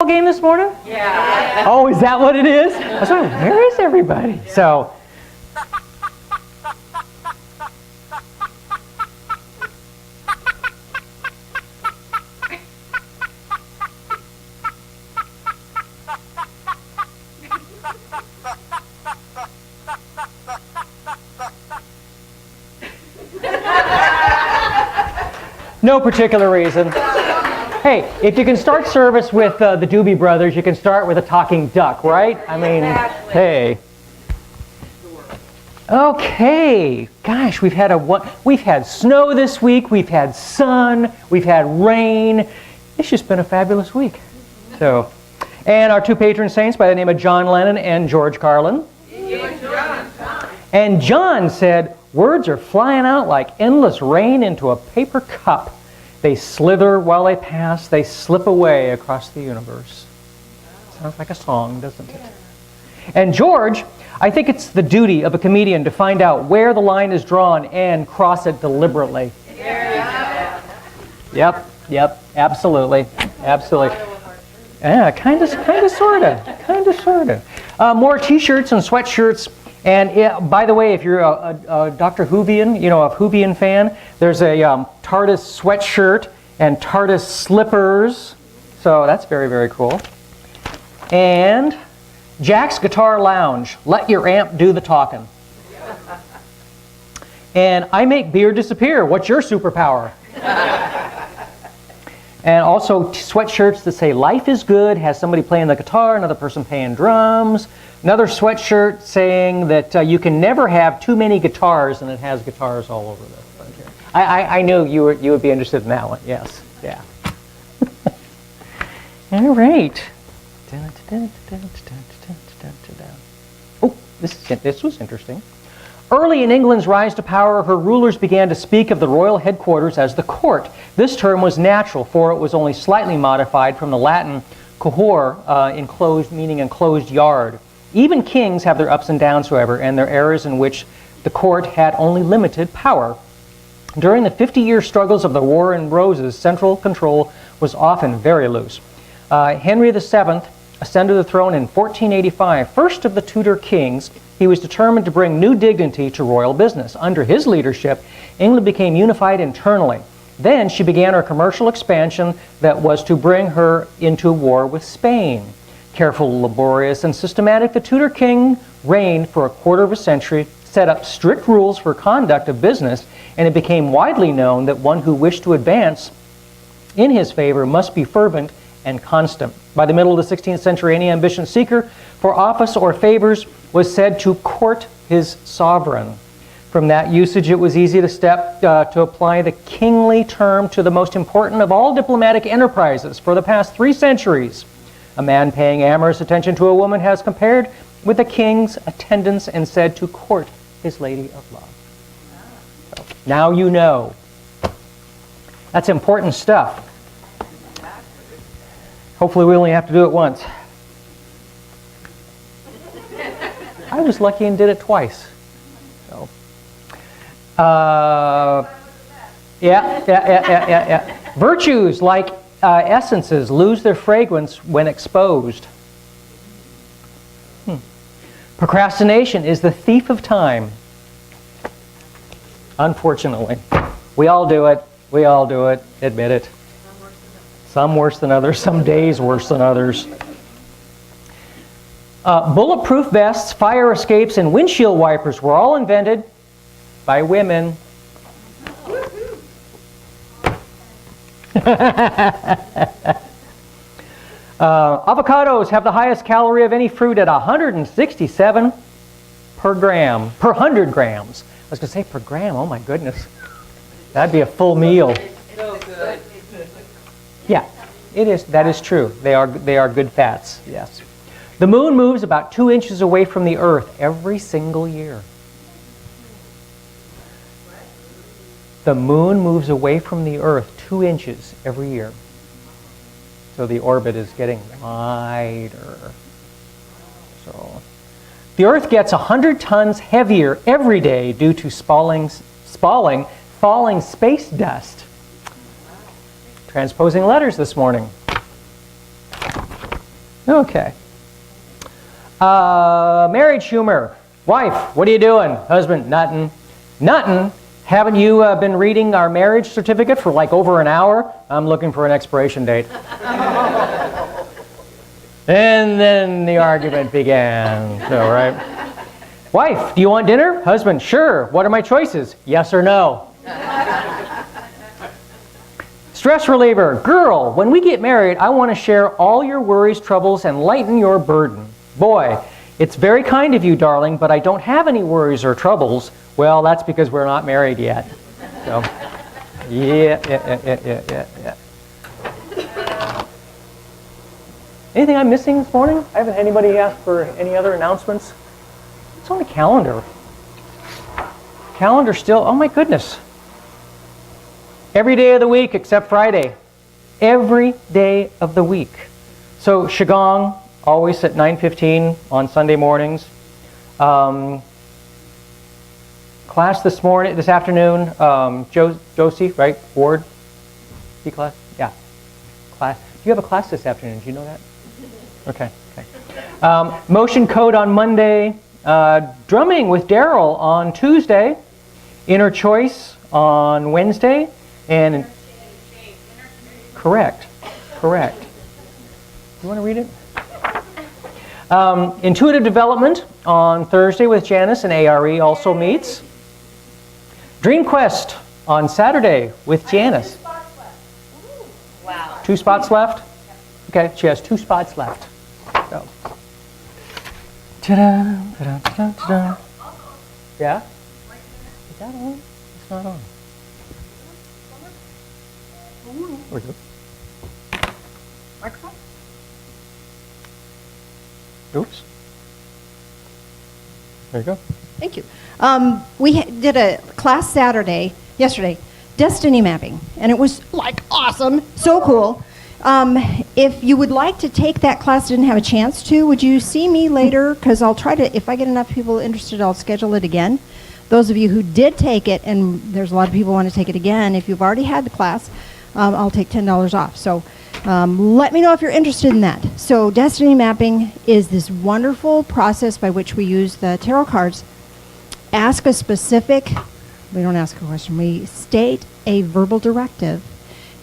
game this morning? Yeah. Oh, is that what it is? I was like, where is everybody? So, no particular reason. Hey, if you can start service with the Doobie Brothers, you can start with a talking duck, right? I mean, hey. Okay, gosh, we've had snow this week, we've had sun, we've had rain. It's just been a fabulous week. So, and our two patron saints by the name of John Lennon and George Carlin. And John said, words are flying out like endless rain into a paper cup. They slither while they pass, they slip away across the universe. Sounds like a song, doesn't it? And George, I think it's the duty of a comedian to find out where the line is drawn and cross it deliberately. Yep, absolutely. Yeah, kind of, sort of. More T-shirts and sweatshirts. And by the way, if you're a Dr. Whovian, a Whovian fan, there's a TARDIS sweatshirt and TARDIS slippers. So that's very, very cool. And Jack's Guitar Lounge. Let your amp do the talking. And I make beer disappear. What's your superpower? And also sweatshirts that say life is good, has somebody playing the guitar, another person playing drums. Another sweatshirt saying that you can never have too many guitars, and it has guitars all over the front here. I knew you would be interested in that one. Yes, yeah. All right. Oh, this was interesting. Early in England's rise to power, her rulers began to speak of the royal headquarters as the court. This term was natural, for it was only slightly modified from the Latin cohor, enclosed, meaning enclosed yard. Even kings have their ups and downs, however, and their eras in which the court had only limited power. During the 50-year struggles of the War in Roses, central control was often very loose. Henry VII ascended the throne in 1485. First of the Tudor kings, he was determined to bring new dignity to royal business. Under his leadership, England became unified internally. Then she began her commercial expansion that was to bring her into war with Spain. Careful, laborious, and systematic, the Tudor king reigned for a quarter of a century, set up strict rules for conduct of business, and it became widely known that one who wished to advance in his favor must be fervent and constant. By the middle of the 16th century, any ambitious seeker for office or favors was said to court his sovereign. From that usage, it was easy to apply the kingly term to the most important of all diplomatic enterprises for the past 3 centuries. A man paying amorous attention to a woman has compared with a king's attendants and said to court his lady of love. So, now you know. That's important stuff. Hopefully we only have to do it once. I was lucky and did it twice. So, yeah. Virtues like essences lose their fragrance when exposed. Procrastination is the thief of time. Unfortunately. We all do it. Admit it. Some worse than others. Some days worse than others. Bulletproof vests, fire escapes, and windshield wipers were all invented by women. Avocados have the highest calorie of any fruit at 167 per gram, per 100 grams. I was going to say per gram, oh my goodness. That'd be a full meal. So good. Yeah, it is. That is true. They are good fats, yes. The moon moves about 2 inches away from the earth every single year. The moon moves away from the earth 2 inches every year. So the orbit is getting wider. So the earth gets 100 tons heavier every day due to falling space dust. Transposing letters this morning. Okay. Marriage humor. Wife, what are you doing? Husband, nothing. Nothing. Haven't you been reading our marriage certificate for like over an hour? I'm looking for an expiration date. And then the argument began. So, right? Wife, do you want dinner? Husband, sure. What are my choices? Yes or no? Stress reliever. Girl, when we get married, I want to share all your worries, troubles, and lighten your burden. Boy, it's very kind of you, darling, but I don't have any worries or troubles. Well, that's because we're not married yet. So, yeah. Anything I'm missing this morning? I haven't had anybody ask for any other announcements. It's on the calendar. Calendar still, oh my goodness. Every day of the week except Friday. Every day of the week. So Qigong, always at 9:15 on Sunday mornings. Class this afternoon, Josie, right? Ward? class? Yeah. Class. You have a class this afternoon, do you know that? Okay. Motion code on Monday. Drumming with Daryl on Tuesday. Inner choice on Wednesday. And correct. You want to read it? Intuitive development on Thursday with Janice, and ARE also meets. Dream Quest on Saturday with Janice. Wow. 2 spots left? Okay, she has 2 spots left. So. Ta-da, ta-da, ta-da, ta-da. Yeah? Is that on? It's not on. Where's it? Microphone? Oops. There you go. Thank you. We did a class yesterday, destiny mapping, and it was like awesome, so cool. If you would like to take that class, didn't have a chance to, would you see me later? Because I'll try to, if I get enough people interested, I'll schedule it again. Those of you who did take it, and there's a lot of people who want to take it again, if you've already had the class, I'll take $10 off. So let me know if you're interested in that. So destiny mapping is this wonderful process by which we use the tarot cards. Ask a specific, we don't ask a question, we state a verbal directive,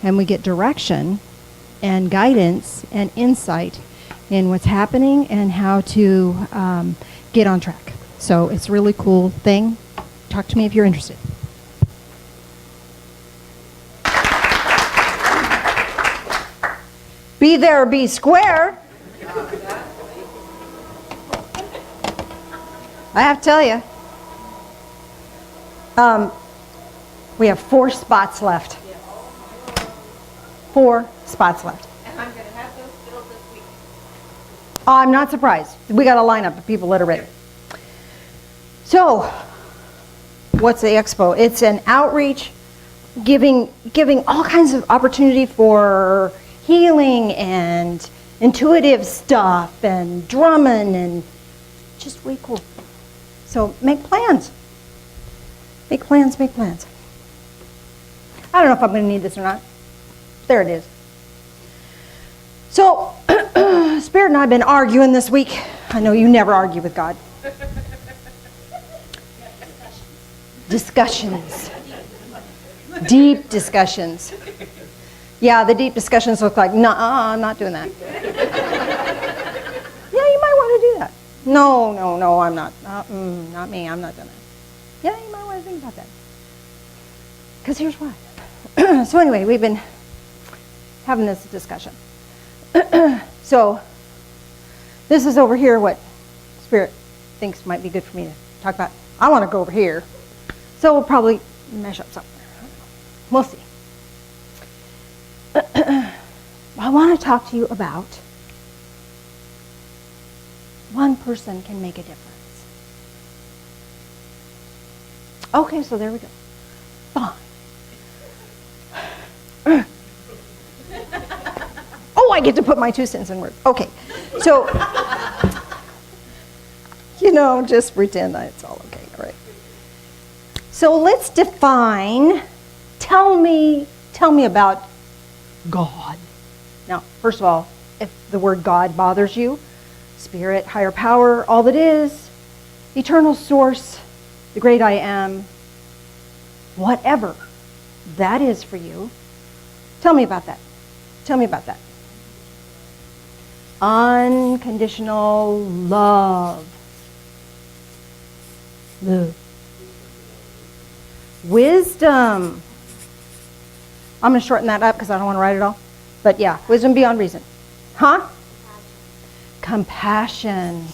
and we get direction and guidance and insight in what's happening and how to get on track. So it's a really cool thing. Talk to me if you're interested. Be there, be square. I have to tell you, we have 4 spots left. 4 spots left. And I'm going to have those filled this week. I'm not surprised. We got a lineup of people that are ready. So, what's the expo? It's an outreach, giving all kinds of opportunity for healing and intuitive stuff and drumming and just way cool. So make plans. Make plans. I don't know if I'm going to need this or not. There it is. So, Spirit and I have been arguing this week. I know you never argue with God. Discussions. Deep discussions. Yeah, the deep discussions look like, nah, I'm not doing that. Yeah, you might want to do that. No, I'm not. Not me, I'm not doing that. Yeah, you might want to think about that. Because here's why. So anyway, we've been having this discussion. So this is over here what Spirit thinks might be good for me to talk about. I want to go over here. So we'll probably mesh up somewhere. We'll see. I want to talk to you about one person can make a difference. Okay, so there we go. Fine. Oh, I get to put my 2 cents in words. Okay, so, just pretend that it's all okay, all right? So let's define, tell me about God. Now, first of all, if the word God bothers you, spirit, higher power, all that is, eternal source, the great I am, whatever that is for you. Tell me about that. Tell me about that. Unconditional love. Love. Wisdom. I'm going to shorten that up because I don't want to write it all. But yeah, wisdom beyond reason. Huh? Compassion.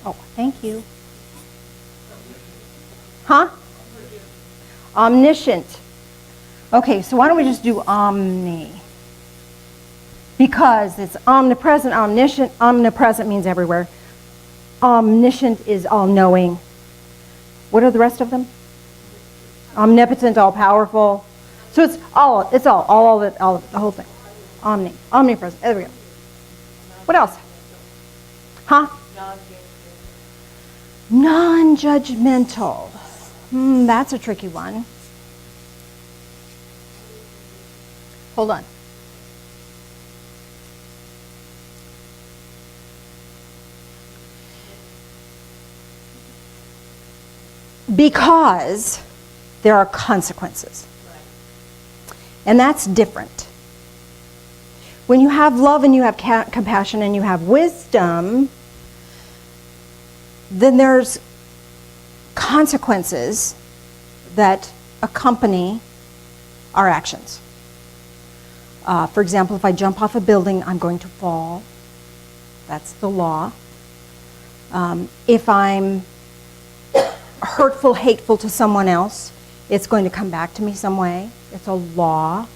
Oh, thank you. Huh? Omniscient. Okay, so why don't we just do omni? Because it's omnipresent, omniscient. Omnipresent means everywhere. Omniscient is all-knowing. What are the rest of them? Omnipotent, all-powerful. So it's all of it, the whole thing. Omnipresent. There we go. What else? Huh? Non-judgmental. That's a tricky one. Hold on. Because there are consequences. And that's different. When you have love and you have compassion and you have wisdom, then there's consequences that accompany our actions. For example, if I jump off a building, I'm going to fall. That's the law. If I'm hurtful, hateful to someone else, it's going to come back to me some way. It's a law.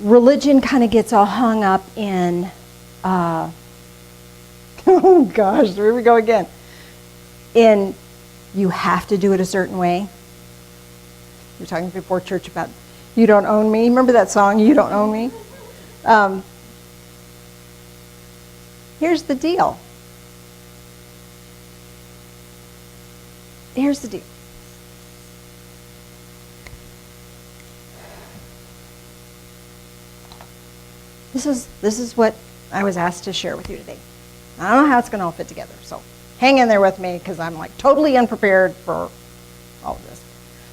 Religion kind of gets all hung up in, oh gosh, here we go again. In you have to do it a certain way. We were talking before church about you don't own me. Remember that song, You Don't Own Me? Here's the deal. Here's the deal. This is what I was asked to share with you today. I don't know how it's going to all fit together, so hang in there with me because I'm like totally unprepared for all of this.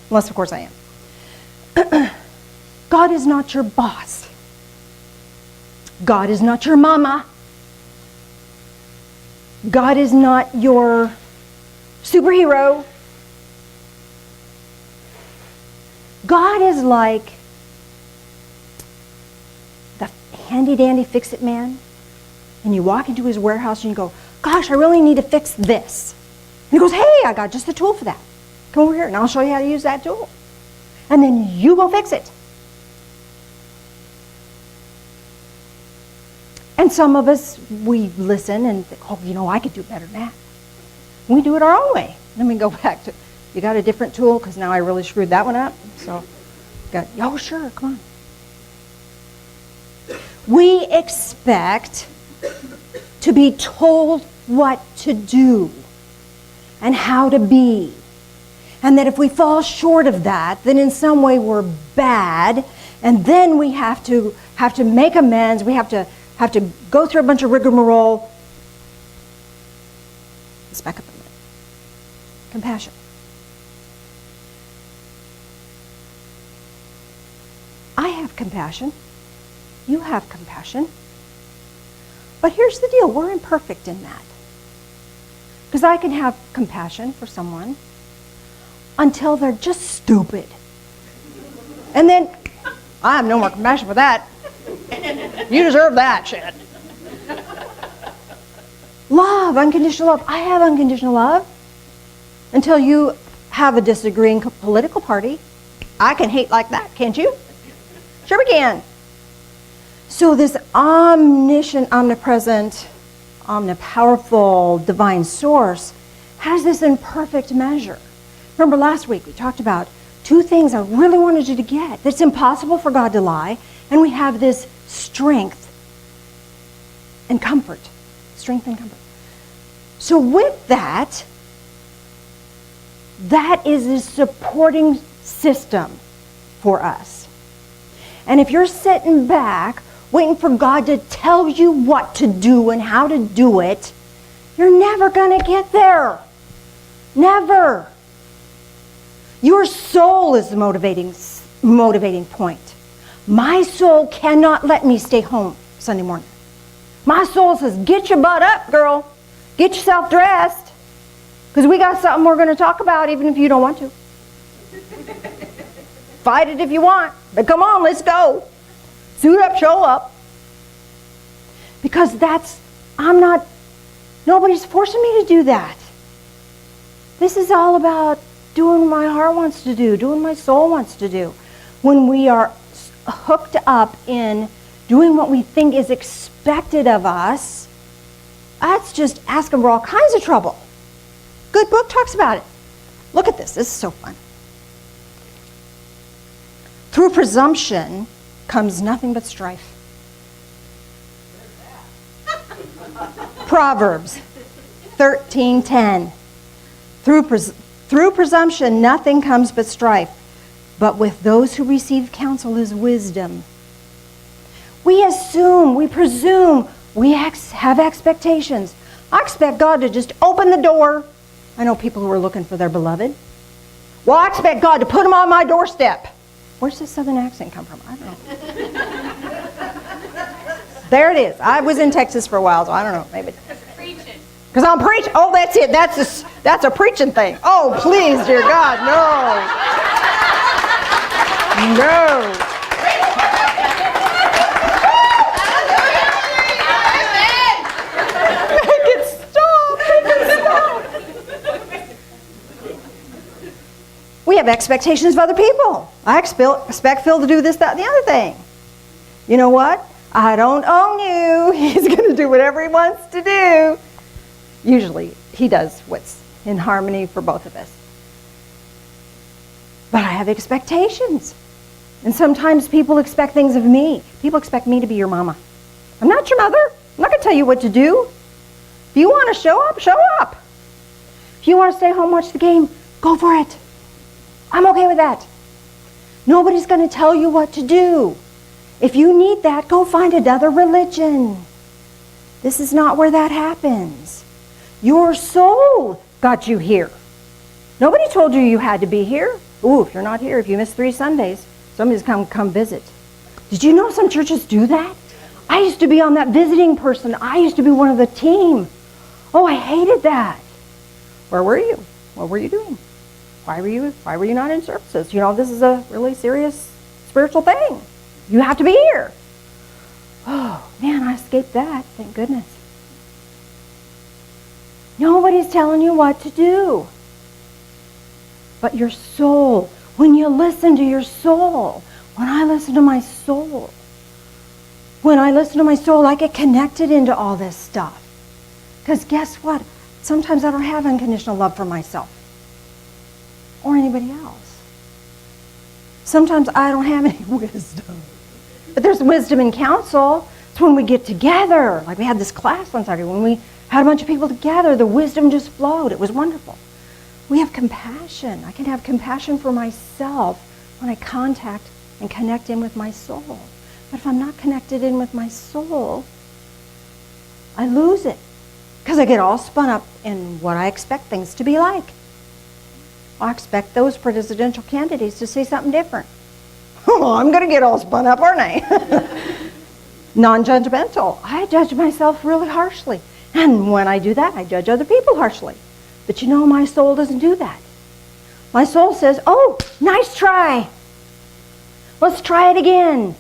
Unless, of course, I am. God is not your boss. God is not your mama. God is not your superhero. God is like the handy-dandy fix-it man. And you walk into his warehouse and you go, gosh, I really need to fix this. And he goes, hey, I got just the tool for that. Come over here and I'll show you how to use that tool. And then you go fix it. And some of us, we listen and think, oh, you know, I could do better than that. We do it our own way. Then we go back to, you got a different tool? Because now I really screwed that one up. So, oh, sure, come on. We expect to be told what to do and how to be. And that if we fall short of that, then in some way we're bad, and then we have to make amends. We have to go through a bunch of rigmarole. Let's back up a minute. Compassion. I have compassion. You have compassion. But here's the deal. We're imperfect in that. Because I can have compassion for someone until they're just stupid. And then, I have no more compassion for that. You deserve that shit. Love, unconditional love. I have unconditional love. Until you have a disagreeing political party. I can hate like that, can't you? Sure we can. So this omniscient, omnipresent, omnipowerful divine source has this in perfect measure. Remember last week we talked about two things I really wanted you to get. It's impossible for God to lie, and we have this strength and comfort. Strength and comfort. So with that, that is a supporting system for us. And if you're sitting back, waiting for God to tell you what to do and how to do it, you're never going to get there. Never. Your soul is the motivating point. My soul cannot let me stay home Sunday morning. My soul says, get your butt up, girl. Get yourself dressed. Because we got something we're going to talk about even if you don't want to. Fight it if you want. But come on, let's go. Suit up, show up. Because nobody's forcing me to do that. This is all about doing what my heart wants to do, doing what my soul wants to do. When we are hooked up in doing what we think is expected of us, that's just asking for all kinds of trouble. Good book talks about it. Look at this. This is so fun. Through presumption comes nothing but strife. Proverbs 13:10. Through presumption nothing comes but strife, but with those who receive counsel is wisdom. We assume, we presume, we have expectations. I expect God to just open the door. I know people who are looking for their beloved. Well, I expect God to put them on my doorstep. Where's this southern accent come from? I don't know. There it is. I was in Texas for a while, so I don't know. Maybe. Preaching. Because I'm preaching. Oh, that's it. That's a preaching thing. Oh, please, dear God, no. No. Make it stop. Make it stop. We have expectations of other people. I expect Phil to do this, that, and the other thing. You know what? I don't own you. He's going to do whatever he wants to do. Usually, he does what's in harmony for both of us. But I have expectations. And sometimes people expect things of me. People expect me to be your mama. I'm not your mother. I'm not going to tell you what to do. If you want to show up, show up. If you want to stay home, watch the game, go for it. I'm okay with that. Nobody's going to tell you what to do. If you need that, go find another religion. This is not where that happens. Your soul got you here. Nobody told you you had to be here. Ooh, if you're not here, if you miss 3 Sundays, somebody's come visit. Did you know some churches do that? I used to be on that visiting person. I used to be one of the team. Oh, I hated that. Where were you? What were you doing? Why were you not in services? You know, this is a really serious spiritual thing. You have to be here. Oh, man, I escaped that. Thank goodness. Nobody's telling you what to do. But your soul, when you listen to your soul, when I listen to my soul, I get connected into all this stuff. Because guess what? Sometimes I don't have unconditional love for myself or anybody else. Sometimes I don't have any wisdom. But there's wisdom in counsel. It's when we get together. Like we had this class on Saturday. When we had a bunch of people together, the wisdom just flowed. It was wonderful. We have compassion. I can have compassion for myself when I contact and connect in with my soul. But if I'm not connected in with my soul, I lose it. Because I get all spun up in what I expect things to be like. I expect those presidential candidates to say something different. Oh, I'm going to get all spun up, aren't I? Non-judgmental. I judge myself really harshly. And when I do that, I judge other people harshly. But you know, my soul doesn't do that. My soul says, oh, nice try. Let's try it again.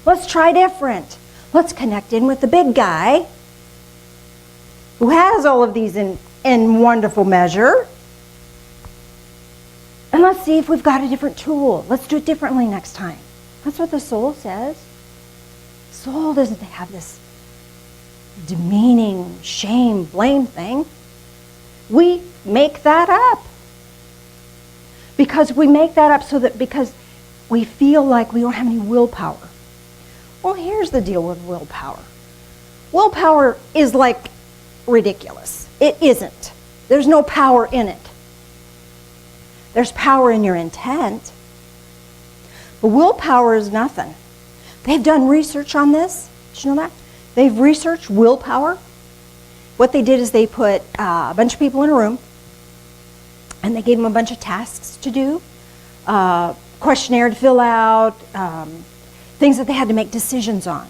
Let's try different. Let's connect in with the big guy who has all of these in wonderful measure. And let's see if we've got a different tool. Let's do it differently next time. That's what the soul says. Soul doesn't have this demeaning, shame, blame thing. We make that up. Because we make that up because we feel like we don't have any willpower. Well, here's the deal with willpower. Willpower is like ridiculous. It isn't. There's no power in it. There's power in your intent. But willpower is nothing. They've done research on this. Did you know that? They've researched willpower. What they did is they put a bunch of people in a room, and they gave them a bunch of tasks to do, questionnaire to fill out, things that they had to make decisions on.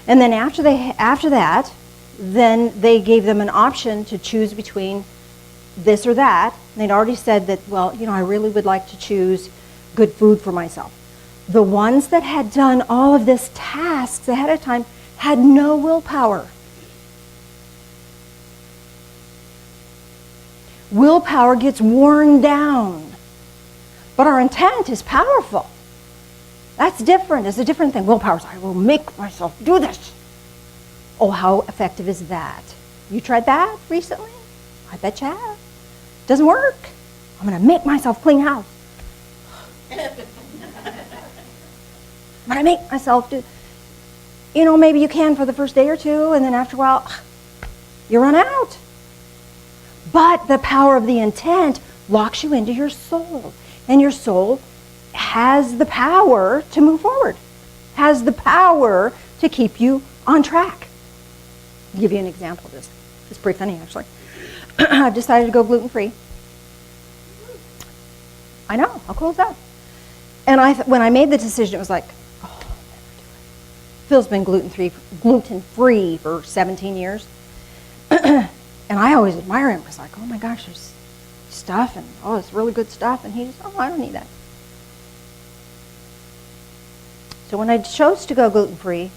And then after that, then they gave them an option to choose between this or that. And they'd already said that, well, I really would like to choose good food for myself. The ones that had done all of this tasks ahead of time had no willpower. Willpower gets worn down, but our intent is powerful. That's different. It's a different thing. Willpower's, I will make myself do this. Oh, how effective is that? You tried that recently? I bet you have. Doesn't work. I'm going to make myself clean house. I'm going to make myself do. Maybe you can for the first day or two, and then after a while, you run out. But the power of the intent locks you into your soul. And your soul has the power to move forward, has the power to keep you on track. I'll give you an example of this. It's pretty funny, actually. I've decided to go gluten-free. I know, how cool is that? And when I made the decision, it was like, oh, I'll never do it. Phil's been gluten-free for 17 years. And I always admire him. It's like, oh my gosh, there's stuff, and oh, it's really good stuff. And he just, oh, I don't need that. So when I chose to go gluten-free,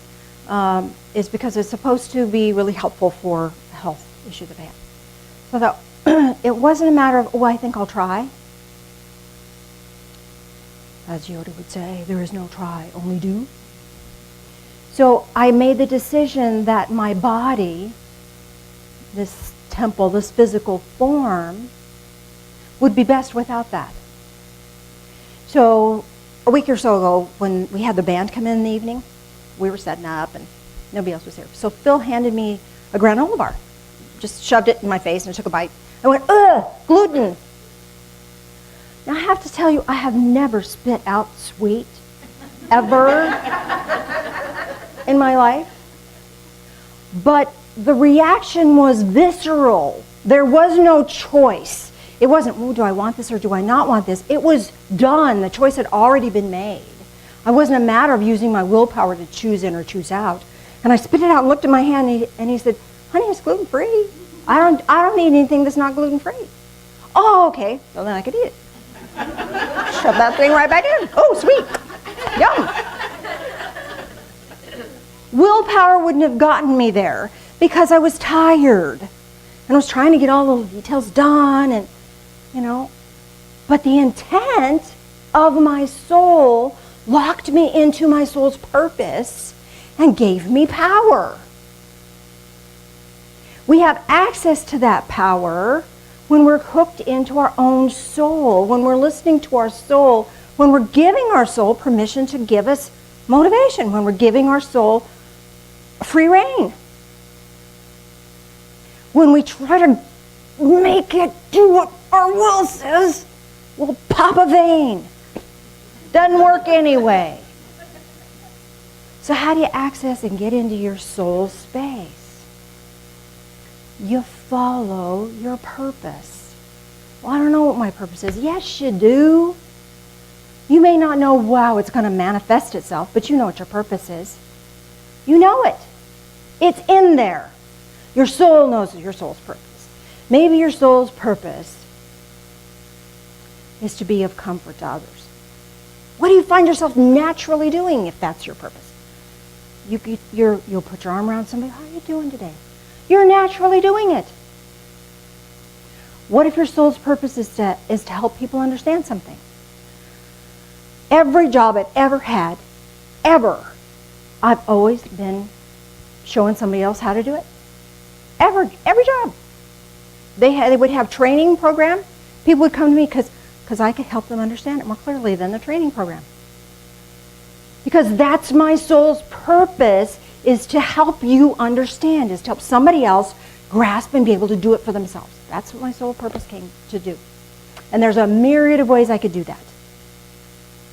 is because it's supposed to be really helpful for a health issue that I had. So I thought, it wasn't a matter of, oh, I think I'll try. As Yoda would say, there is no try, only do. So I made the decision that my body, this temple, this physical form, would be best without that. So a week or so ago, when we had the band come in the evening, we were setting up and nobody else was there. So Phil handed me a granola bar, just shoved it in my face and took a bite. I went, ugh, gluten. Now I have to tell you, I have never spit out sweet, ever, in my life. But the reaction was visceral. There was no choice. It wasn't, oh, do I want this or do I not want this? It was done. The choice had already been made. It wasn't a matter of using my willpower to choose in or choose out. And I spit it out and looked at my hand and he said, honey, it's gluten-free. I don't need anything that's not gluten-free. Oh, okay. Well, then I could eat it. Shove that thing right back in. Oh, sweet. Yum. Willpower wouldn't have gotten me there because I was tired. And I was trying to get all the details done and, But the intent of my soul locked me into my soul's purpose and gave me power. We have access to that power when we're hooked into our own soul, when we're listening to our soul, when we're giving our soul permission to give us motivation, when we're giving our soul free rein. When we try to make it do what our will says, we'll pop a vein. Doesn't work anyway. So how do you access and get into your soul space? You follow your purpose. Well, I don't know what my purpose is. Yes, you do. You may not know how it's going to manifest itself, but you know what your purpose is. You know it. It's in there. Your soul knows your soul's purpose. Maybe your soul's purpose is to be of comfort to others. What do you find yourself naturally doing if that's your purpose? You'll put your arm around somebody. How are you doing today? You're naturally doing it. What if your soul's purpose is to help people understand something? Every job I've ever had, I've always been showing somebody else how to do it. Every job. They would have training program. People would come to me because I could help them understand it more clearly than the training program. Because that's my soul's purpose, is to help you understand, is to help somebody else grasp and be able to do it for themselves. That's what my soul purpose came to do. And there's a myriad of ways I could do that.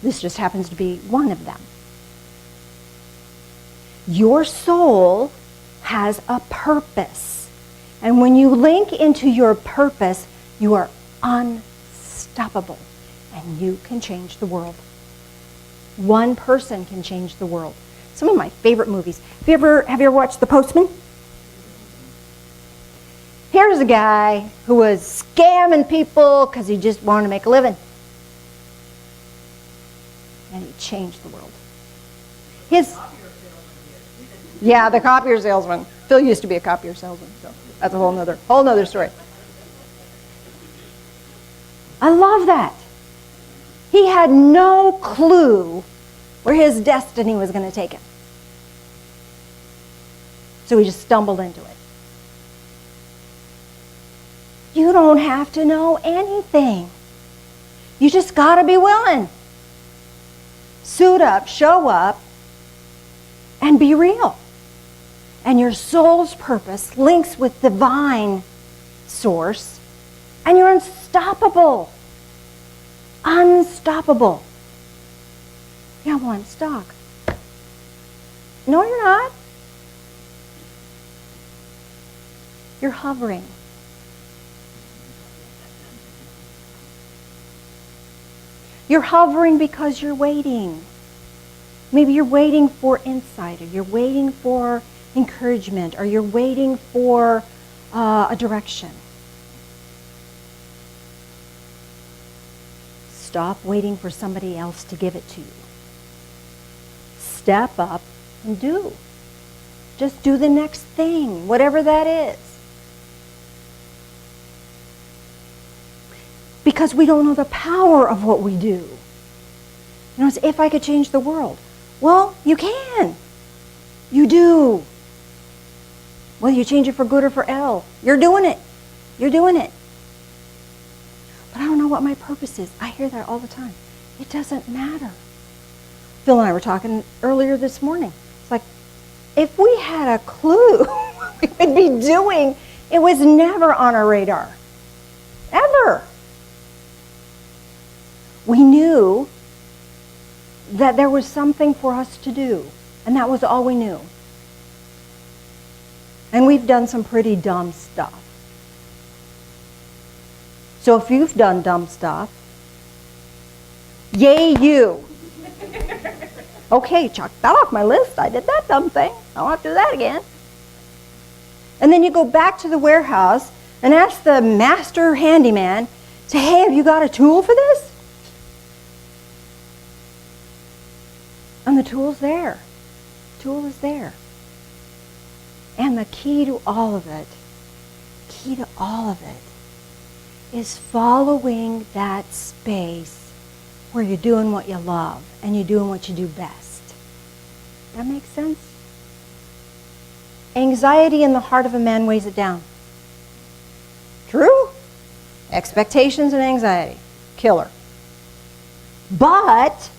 This just happens to be one of them. Your soul has a purpose. And when you link into your purpose, you are unstoppable. And you can change the world. One person can change the world. Some of my favorite movies. Have you ever watched The Postman? Here's a guy who was scamming people because he just wanted to make a living. And he changed the world. The copier salesman. Phil used to be a copier salesman, so that's a whole nother story. I love that. He had no clue where his destiny was going to take him. So he just stumbled into it. You don't have to know anything. You just got to be willing. Suit up, show up, and be real. And your soul's purpose links with divine source, and you're unstoppable. Unstoppable. Yeah, well, I'm stuck. No, you're not. You're hovering. You're hovering because you're waiting. Maybe you're waiting for insight, or you're waiting for encouragement, or you're waiting for a direction. Stop waiting for somebody else to give it to you. Step up and do. Just do the next thing, whatever that is. Because we don't know the power of what we do. You know, it's if I could change the world. Well, you can. You do. Whether you change it for good or for ill, you're doing it. You're doing it. But I don't know what my purpose is. I hear that all the time. It doesn't matter. Phil and I were talking earlier this morning. It's like, if we had a clue what we would be doing, it was never on our radar. Ever. We knew that there was something for us to do, and that was all we knew. And we've done some pretty dumb stuff. So if you've done dumb stuff, yay you. Okay, check that off my list. I did that dumb thing. I don't have to do that again. And then you go back to the warehouse and ask the master handyman, say, hey, have you got a tool for this? And the tool's there. The tool is there. And the key to all of it, is following that space where you're doing what you love and you're doing what you do best. That makes sense? Anxiety in the heart of a man weighs it down. True? Expectations and anxiety. Killer. But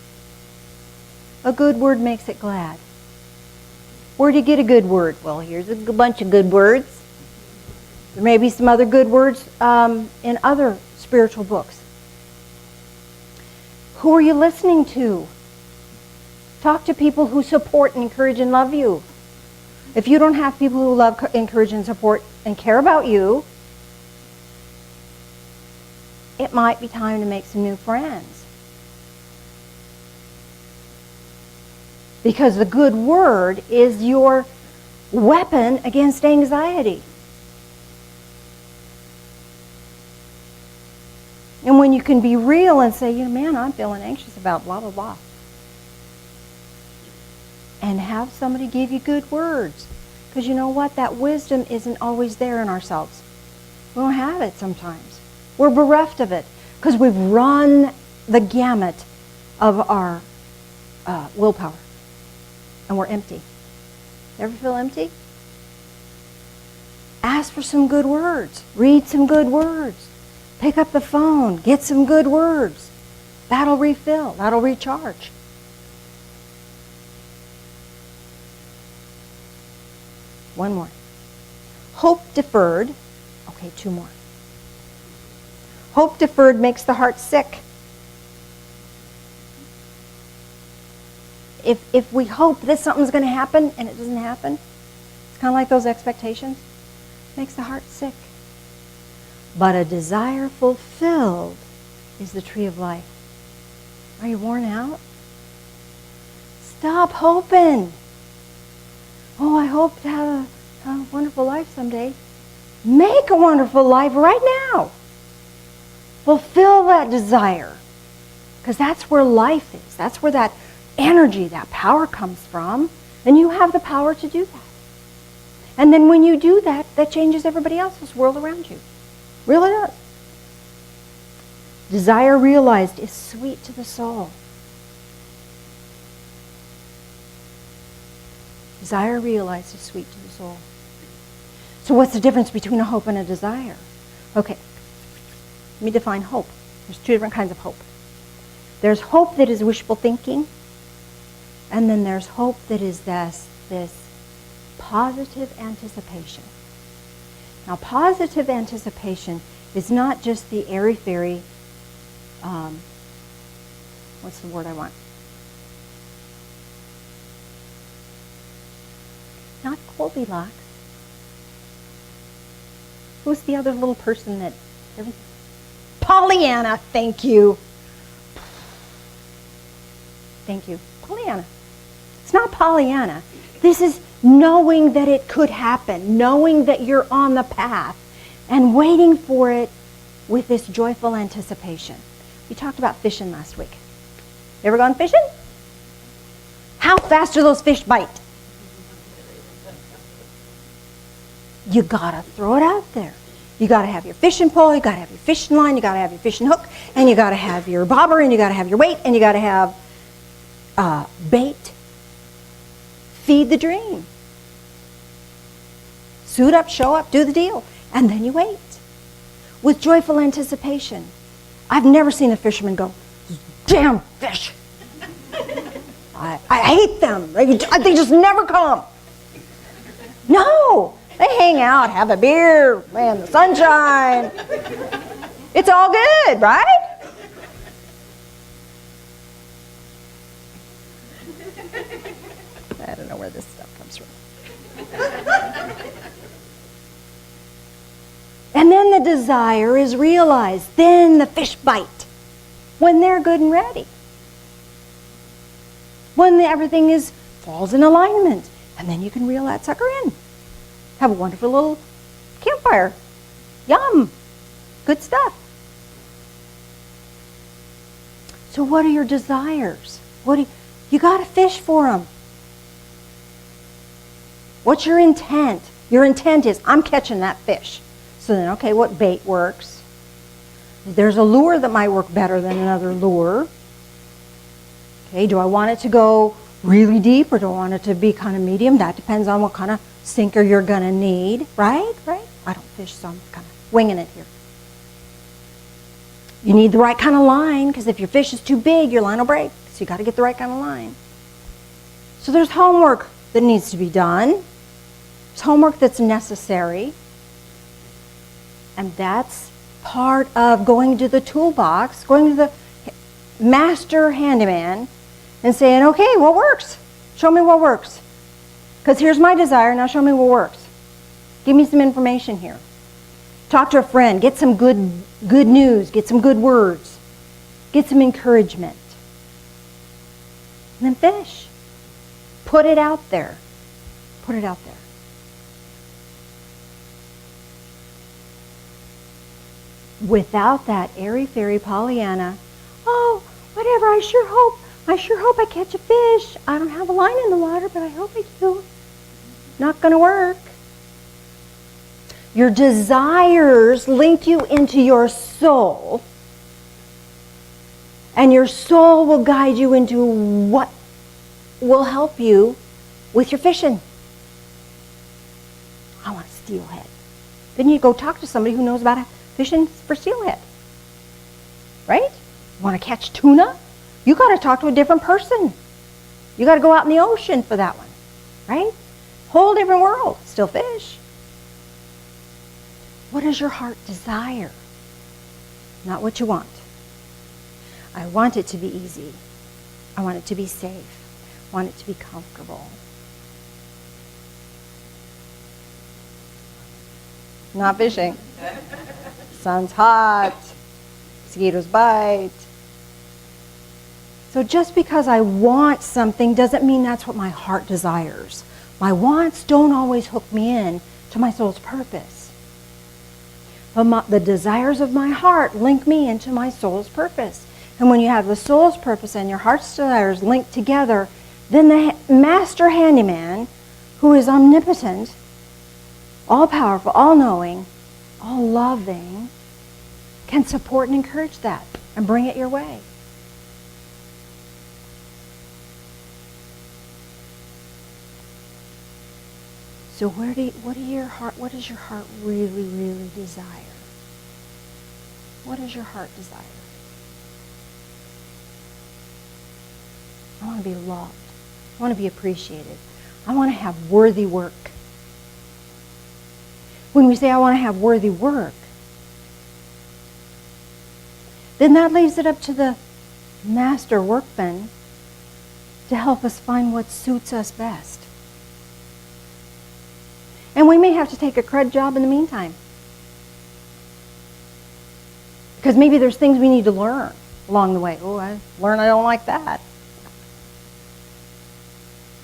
a good word makes it glad. Where do you get a good word? Well, here's a bunch of good words. There may be some other good words in other spiritual books. Who are you listening to? Talk to people who support and encourage and love you. If you don't have people who love, encourage, and support and care about you, it might be time to make some new friends. Because the good word is your weapon against anxiety. And when you can be real and say, man, I'm feeling anxious about blah, blah, blah. And have somebody give you good words. Because you know what? That wisdom isn't always there in ourselves. We don't have it sometimes. We're bereft of it. Because we've run the gamut of our willpower. And we're empty. Ever feel empty? Ask for some good words. Read some good words. Pick up the phone. Get some good words. That'll refill. That'll recharge. One more. Hope deferred. Okay, two more. Hope deferred makes the heart sick. if we hope that something's going to happen and it doesn't happen, it's kind of like those expectations. Makes the heart sick. But a desire fulfilled is the tree of life. Are you worn out? Stop hoping. Oh, I hope to have a wonderful life someday. Make a wonderful life right now. Fulfill that desire. Because that's where life is. That's where that energy, that power comes from. And you have the power to do that. And then when you do that, that changes everybody else's world around you. Really does. Desire realized is sweet to the soul. Desire realized is sweet to the soul. So what's the difference between a hope and a desire? Okay, let me define hope. There's two different kinds of hope. There's hope that is wishful thinking, and then there's hope that is this positive anticipation. Now, positive anticipation is not just the airy-fairy, what's the word I want? Not Goldilocks. Who's the other little person that... Pollyanna, thank you. Thank you. Pollyanna. It's not Pollyanna. This is knowing that it could happen, knowing that you're on the path, and waiting for it with this joyful anticipation. We talked about fishing last week. You ever gone fishing? How fast do those fish bite? You gotta throw it out there. You gotta have your fishing pole, you gotta have your fishing line, you gotta have your fishing hook, and you gotta have your bobber, and you gotta have your weight, and you gotta have bait. Feed the dream. Suit up, show up, do the deal, and then you wait with joyful anticipation. I've never seen a fisherman go, damn fish. I hate them. They just never come. No. They hang out, have a beer, lay in the sunshine. It's all good, right? I don't know where this stuff comes from. And then the desire is realized. Then the fish bite when they're good and ready. When everything falls in alignment. And then you can reel that sucker in. Have a wonderful little campfire. Yum. Good stuff. So what are your desires? You got to fish for them. What's your intent? Your intent is, I'm catching that fish. So then, okay, what bait works? There's a lure that might work better than another lure. Okay, do I want it to go really deep or do I want it to be kind of medium? That depends on what kind of sinker you're going to need, right? I don't fish, so I'm kind of winging it here. You need the right kind of line, because if your fish is too big, your line will break. So you got to get the right kind of line. So there's homework that needs to be done. There's homework that's necessary. And that's part of going to the toolbox, going to the master handyman and saying, okay, what works? Show me what works. Because here's my desire, now show me what works. Give me some information here. Talk to a friend, get some good news, get some good words, get some encouragement. And then fish. Put it out there. Put it out there. Without that airy-fairy Pollyanna, oh, whatever, I sure hope I catch a fish. I don't have a line in the water, but I hope I do. Not going to work. Your desires link you into your soul, and your soul will guide you into what will help you with your fishing. I want steelhead. Then you go talk to somebody who knows about fishing for steelhead. Right? You want to catch tuna? You got to talk to a different person. You got to go out in the ocean for that one. Right? Whole different world. Still fish. What does your heart desire? Not what you want. I want it to be easy. I want it to be safe. I want it to be comfortable. Not fishing. Sun's hot. Mosquitoes bite. So just because I want something doesn't mean that's what my heart desires. My wants don't always hook me in to my soul's purpose. But the desires of my heart link me into my soul's purpose. And when you have the soul's purpose and your heart's desires linked together, then the master handyman, who is omnipotent, all-powerful, all-knowing, all-loving, can support and encourage that and bring it your way. So what does your heart really, really desire? What does your heart desire? I want to be loved. I want to be appreciated. I want to have worthy work. When we say I want to have worthy work, then that leaves it up to the master workman to help us find what suits us best. And we may have to take a crud job in the meantime. Because maybe there's things we need to learn along the way. Oh, I learned I don't like that.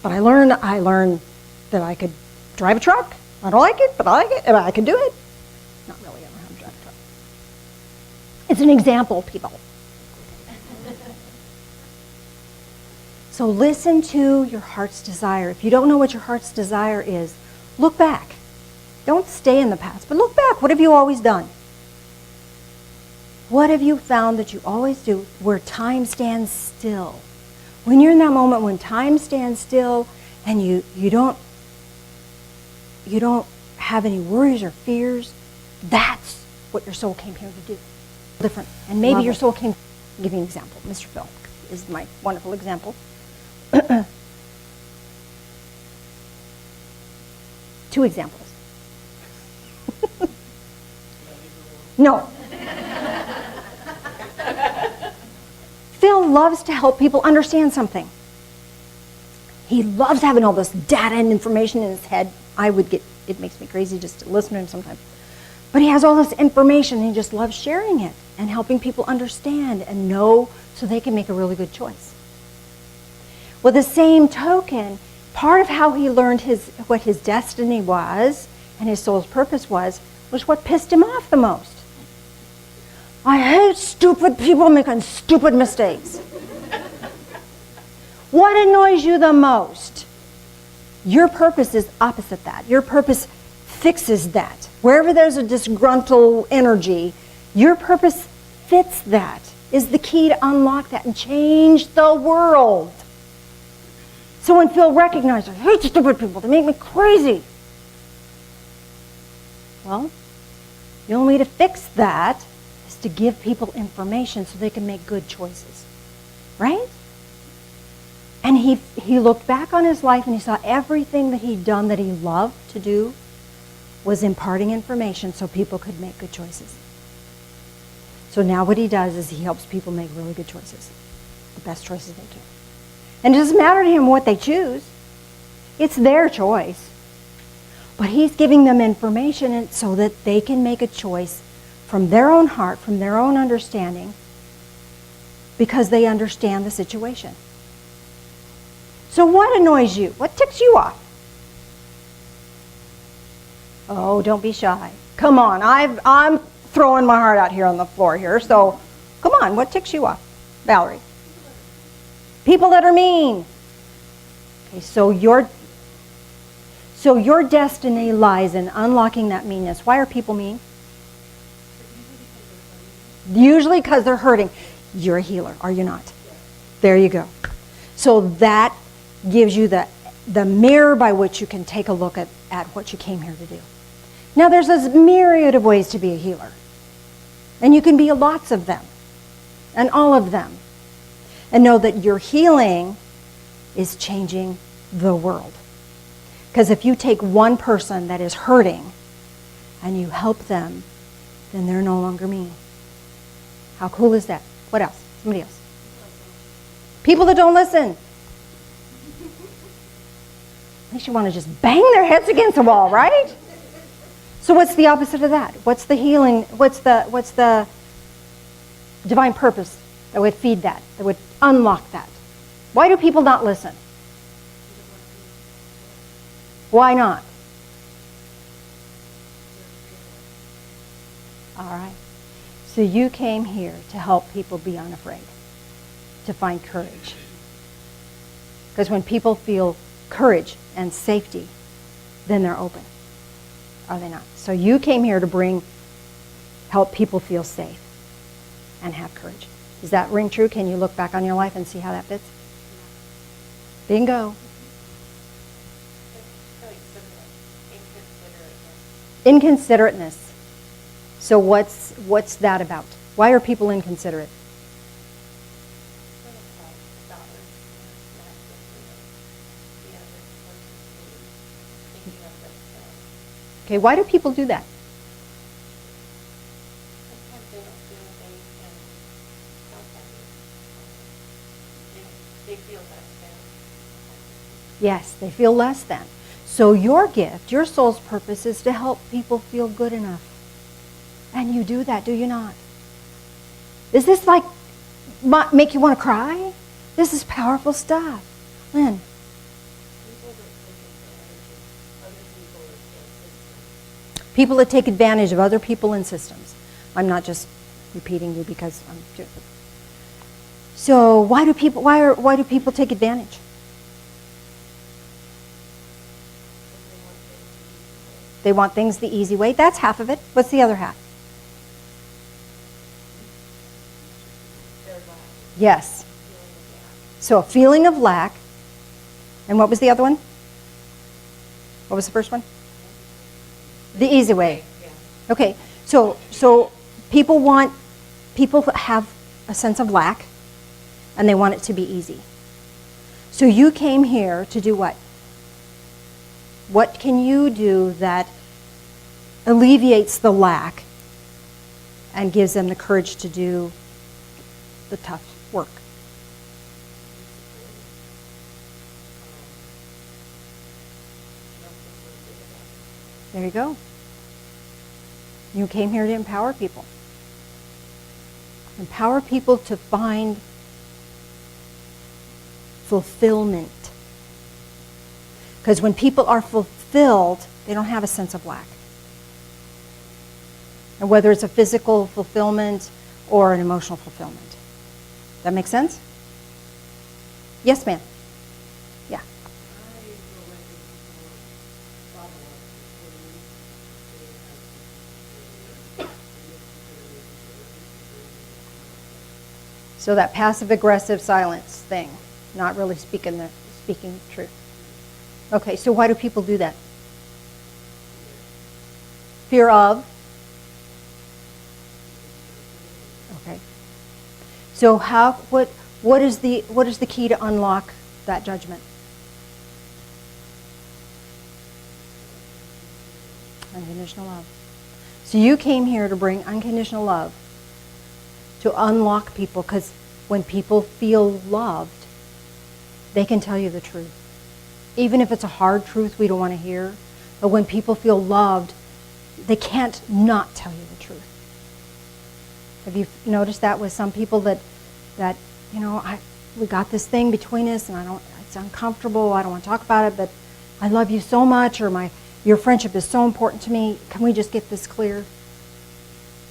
But I learned that I could drive a truck. I don't like it, but I like it, and I can do it. Not really, I don't know how to drive a truck. It's an example, people. So listen to your heart's desire. If you don't know what your heart's desire is, look back. Don't stay in the past, but look back. What have you always done? What have you found that you always do where time stands still? When you're in that moment when time stands still and you don't have any worries or fears, that's what your soul came here to do. Different. And maybe your soul came, I'll give you an example. Mr. Phil is my wonderful example. Two examples. No. Phil loves to help people understand something. He loves having all this data and information in his head. It makes me crazy just to listen to him sometimes. But he has all this information and he just loves sharing it and helping people understand and know so they can make a really good choice. Well, the same token, part of how he learned what his destiny was and his soul's purpose was what pissed him off the most. I hate stupid people making stupid mistakes. What annoys you the most? Your purpose is opposite that. Your purpose fixes that. Wherever there's a disgruntled energy, your purpose fits that, is the key to unlock that and change the world. So when Phil recognized, I hate stupid people, they make me crazy. Well, the only way to fix that is to give people information so they can make good choices. Right? And he looked back on his life and he saw everything that he'd done that he loved to do was imparting information so people could make good choices. So now what he does is he helps people make really good choices, the best choices they can. And it doesn't matter to him what they choose. It's their choice. But he's giving them information so that they can make a choice from their own heart, from their own understanding, because they understand the situation. So what annoys you? What ticks you off? Oh, don't be shy. Come on, I'm throwing my heart out here on the floor here, so come on, what ticks you off? Valerie. People that are mean. Okay, so your destiny lies in unlocking that meanness. Why are people mean? Usually because they're hurting. You're a healer, are you not? There you go. So that gives you the mirror by which you can take a look at what you came here to do. Now there's a myriad of ways to be a healer. And you can be lots of them. And all of them. And know that your healing is changing the world. Because if you take one person that is hurting and you help them, then they're no longer mean. How cool is that? What else? Somebody else. People that don't listen. Makes you want to just bang their heads against the wall, right? So what's the opposite of that? What's the healing? What's the divine purpose that would feed that would unlock that? Why do people not listen? Why not? All right. So you came here to help people be unafraid, to find courage. Because when people feel courage and safety, then they're open. Are they not? So you came here to help people feel safe and have courage. Does that ring true? Can you look back on your life and see how that fits? Bingo. Inconsiderateness. So what's that about? Why are people inconsiderate? Okay, why do people do that? Sometimes they don't feel they can help that. They feel less than. Yes, they feel less than. So your gift, your soul's purpose is to help people feel good enough. And you do that, do you not? Is this like make you want to cry? This is powerful stuff. Lynn. People that take advantage of other people and systems. I'm not just repeating you because I'm doing it. So why do people take advantage? They want things the easy way. That's half of it. What's the other half? Yes. So a feeling of lack. And what was the other one? What was the first one? The easy way. Okay. So people have a sense of lack, and they want it to be easy. So you came here to do what? What can you do that alleviates the lack and gives them the courage to do the tough work? There you go. You came here to empower people. Empower people to find fulfillment. Because when people are fulfilled, they don't have a sense of lack. And whether it's a physical fulfillment or an emotional fulfillment. That make sense? Yes, ma'am. Yeah. So that passive-aggressive silence thing, not really speaking truth. Okay, so why do people do that? Fear of? Okay. So what is the key to unlock that judgment? Unconditional love. So you came here to bring unconditional love to unlock people, because when people feel loved, they can tell you the truth. Even if it's a hard truth we don't want to hear, but when people feel loved, they can't not tell you the truth. Have you noticed that with some people that we got this thing between us and it's uncomfortable, I don't want to talk about it, but I love you so much, or your friendship is so important to me, can we just get this clear?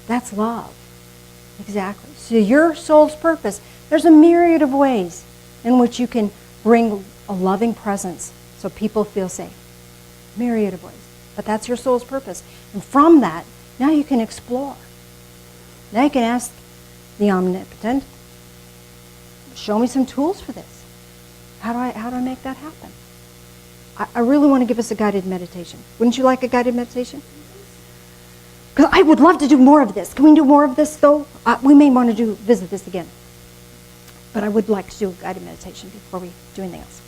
That's love. Exactly. So your soul's purpose, there's a myriad of ways in which you can bring a loving presence so people feel safe. Myriad of ways. But that's your soul's purpose. And from that, now you can explore. Now you can ask the omnipotent, show me some tools for this. How do I make that happen? I really want to give us a guided meditation. Wouldn't you like a guided meditation? Because I would love to do more of this. Can we do more of this, though? We may want to visit this again. But I would like to do a guided meditation before we do anything else.